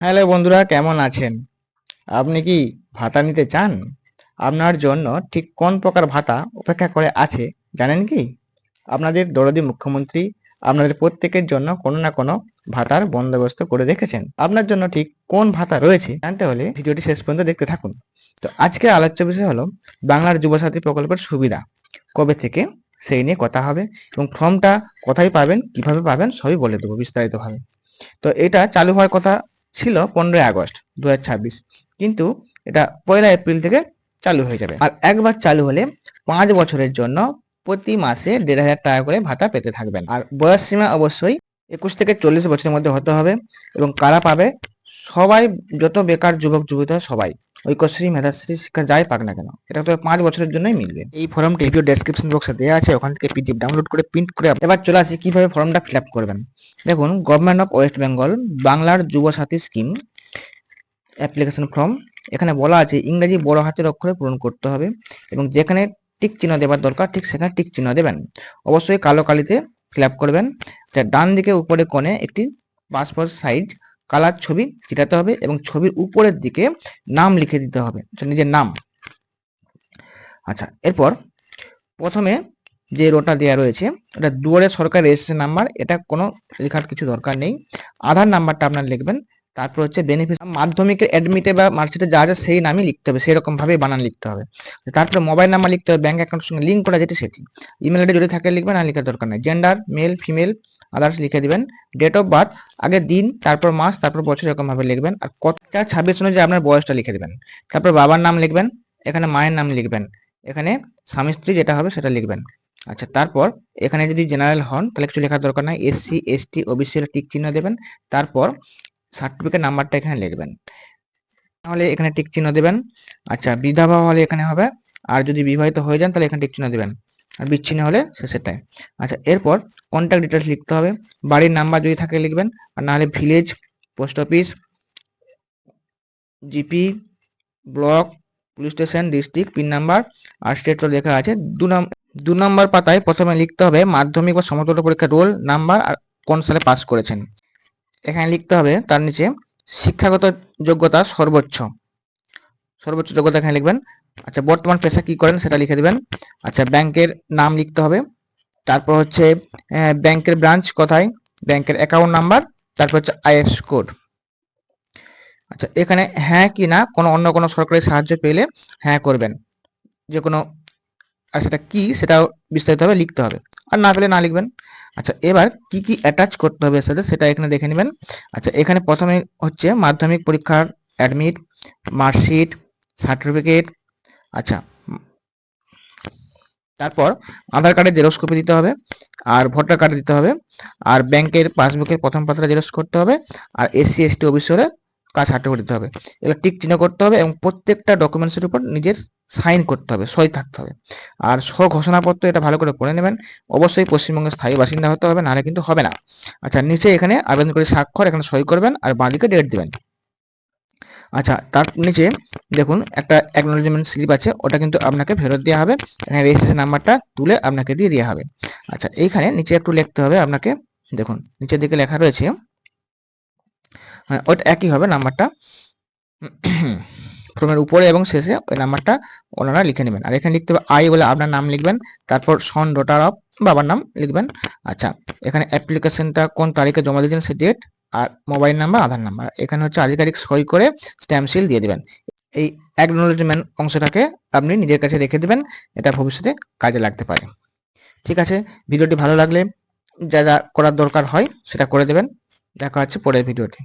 Hello বন্ধুরা, কেমন আছেন? আপনি কি ভাতা নিতে চান? আপনার জন্য ঠিক কোন প্রকার ভাতা অপেক্ষা করে আছে জানেন কি? আপনাদের দরদি মুখ্যমন্ত্রী আপনাদের প্রত্যেকের জন্য কোনো না কোনো ভাতার বন্দোবস্ত করে রেখেছেন। আপনার জন্য ঠিক কোন ভাতা রয়েছে জানতে হলে ভিডিওটি শেষ পর্যন্ত দেখতে থাকুন। তো আজকে আলোচ্য বিষয় হলো বাংলার যুবসাথী প্রকল্পের সুবিধা কবে থেকে সেই নিয়ে কথা হবে এবং ফর্মটা কোথায় পাবেন, কিভাবে পাবেন সবই বলে দেবো বিস্তারিতভাবে। তো এটা চালু হওয়ার কথা ছিল 15ই আগস্ট 2026, কিন্তু এটা 1লা এপ্রিল থেকে চালু হয়ে যাবে। আর একবার চালু হলে 5 বছরের জন্য প্রতি মাসে 1,500 টাকা করে ভাতা পেতে থাকবেন। আর বয়স সীমা অবশ্যই 21 থেকে 40 বছরের মধ্যে হতে হবে। এবং কারা পাবে? সবাই, যত বেকার যুবক যুবতী সবাই, ঐক্যশ্রী মেধাশ্রী শিক্ষা যাই পাক না কেন, এটা তো 5 বছরের জন্যই মিলবে। এই ফর্মটি ভিডিও ডেসক্রিপশন বক্সে দেওয়া আছে, ওখান থেকে পিডিএফ ডাউনলোড করে প্রিন্ট করে এবার চলে আসি কিভাবে ফর্মটা ফিল আপ করবেন। দেখুন, গভর্নমেন্ট অফ ওয়েস্ট বেঙ্গল বাংলার যুব সাথী স্কিম অ্যাপ্লিকেশন ফর্ম, এখানে বলা আছে ইংরেজি বড় হাতের অক্ষরে পূরণ করতে হবে এবং যেখানে টিক চিহ্ন দেওয়ার দরকার ঠিক সেখানে টিক চিহ্ন দেবেন। অবশ্যই কালো কালিতে ফিল আপ করবেন। ডান দিকে উপরে কোণে একটি পাসপোর্ট সাইজ কালার ছবি চিটাতে হবে এবং ছবির উপরের দিকে নাম লিখে দিতে হবে, নিজের নাম। আচ্ছা, এরপর প্রথমে যে রোটা দেওয়া রয়েছে এটা দুয়ারে সরকারি রেজিস্ট্রেশন নাম্বার, এটা কোনো লেখার কিছু দরকার নেই। আধার নাম্বারটা আপনার লিখবেন। তারপর হচ্ছে বেনিফিশিয়ারি, মাধ্যমিকের অ্যাডমিটে বা মার্কশিটে যা আছে সেই নামই লিখতে হবে, সেরকম ভাবে বানান লিখতে হবে। তারপরে মোবাইল নাম্বার লিখতে হবে, ব্যাংক অ্যাকাউন্টের সঙ্গে লিঙ্ক করা যেটি সেটি। ইমেল আইডি যদি থাকে লিখবেন, আর লেখার দরকার নেই। জেন্ডার মেল ফিমেল আদার্স লিখে দিবেন। ডেট অফ বার্থ আগে দিন, তারপর মাস, তারপর বছর, এরকম ভাবে লিখবেন। আর কত 26 অনুযায়ী আপনার বয়সটা লিখে দিবেন। তারপর বাবার নাম লিখবেন, এখানে মায়ের নাম লিখবেন, এখানে স্বামী স্ত্রী যেটা হবে সেটা লিখবেন। আচ্ছা, তারপর এখানে যদি জেনারেল হন তাহলে কিছু লেখার দরকার নাই, এসসি এসটি ওবিসি এর টিক চিহ্ন দেবেন। তারপর সার্টিফিকেট নাম্বারটা এখানে লিখবেন, তাহলে এখানে টিক চিহ্ন দেবেন। আচ্ছা, বিধবা হলে এখানে হবে, আর যদি বিবাহিত হয়ে যান তাহলে এখানে টিক চিহ্ন দেবেন, আর বিচ্ছিন্ন হলে শেষেরটায়। আচ্ছা, এরপর কন্ট্যাক্ট ডিটেলস লিখতে হবে, বাড়ির নাম্বার যদি থাকে লিখবেন, আর নাহলে village, post office, GP, block, police station, district, pin number আর স্টেট তো লেখা আছে। 2 নম্বর পাতায় প্রথমে লিখতে হবে মাধ্যমিক বা সমতুল্য পরীক্ষার রোল নাম্বার আর কোন সালে পাস করেছেন, এখানে লিখতে হবে। তার নিচে শিক্ষাগত যোগ্যতা সর্বোচ্চ যোগ্যতা এখানে লিখবেন। আচ্ছা, বর্তমান পেশা কি করেন সেটা লিখে দিবেন। আচ্ছা, ব্যাংকের নাম লিখতে হবে। তারপর হচ্ছে ব্যাংকের ব্রাঞ্চ কোথায়, ব্যাংকের অ্যাকাউন্ট নাম্বার, তারপর হচ্ছে আইএফএসসি কোড। আচ্ছা, এখানে হ্যাঁ কি না অন্য কোনো সরকারি সাহায্য পেলে হ্যাঁ করবেন, যে কোনো, আর সেটা কি সেটাও বিস্তারিতভাবে লিখতে হবে, আর না পেলে না লিখবেন। আচ্ছা, এবার কি কি অ্যাটাচ করতে হবে এর সাথে সেটা এখানে দেখে নেবেন। আচ্ছা, এখানে প্রথমে হচ্ছে মাধ্যমিক পরীক্ষার অ্যাডমিট, মার্কশিট, সার্টিফিকেট। আচ্ছা, তারপর আধার কার্ডের জেরক্স কপি দিতে হবে, আর ভোটার কার্ড দিতে হবে, আর ব্যাংকের পাসবুকের প্রথম পাতাটা জেরক্স করতে হবে, আর এসসি এসটি ওবিসি হলে কাস্ট সার্টিফিকেট দিতে হবে। এগুলো টিক চিহ্ন করতে হবে এবং প্রত্যেকটা ডকুমেন্টসের উপর নিজের সাইন করতে হবে, সই থাকতে হবে। আর ঘোষণাপত্র এটা ভালো করে পড়ে নেবেন। অবশ্যই পশ্চিমবঙ্গের স্থায়ী বাসিন্দা হতে হবে, নাহলে কিন্তু হবে না। আচ্ছা, নিচে এখানে আবেদন করে স্বাক্ষর এখানে সই করবেন, আর বাঁদিকে ডেট দিবেন। আচ্ছা, তার নিচে দেখুন একটা অ্যাকনোলেজমেন্ট স্লিপ আছে, ওটা কিন্তু আপনাকে ফেরত দেওয়া হবে, এখানে রেজিস্ট্রেশন নাম্বারটা তুলে আপনাকে দিয়ে দেওয়া হবে। আচ্ছা, এইখানে নিচে একটু লিখতে হবে আপনাকে, দেখুন নিচের দিকে লেখা রয়েছে, হ্যাঁ ওটা একই হবে নাম্বারটা, ফর্মের উপরে এবং শেষে ওই নাম্বারটা ওনারা লিখে নেবেন। আর এখানে লিখতে হবে আই বলে আপনার নাম লিখবেন, তারপর সন ডটার অফ বাবার নাম লিখবেন। আচ্ছা, এখানে অ্যাপ্লিকেশনটা কোন তারিখে জমা দিয়েছেন সে ডেট, আর মোবাইল নাম্বার, আধার নাম্বার, এখানে হচ্ছে আধিকারিক সই করে স্ট্যাম্প সিল দিয়ে দিবেন। এই অ্যাকনোলেজমেন্ট অংশটাকে আপনি নিজের কাছে রেখে দেবেন, এটা ভবিষ্যতে কাজে লাগতে পারে। ঠিক আছে, ভিডিওটি ভালো লাগলে যা যা করার দরকার হয় সেটা করে দেবেন। দেখা হচ্ছে পরের ভিডিওতে।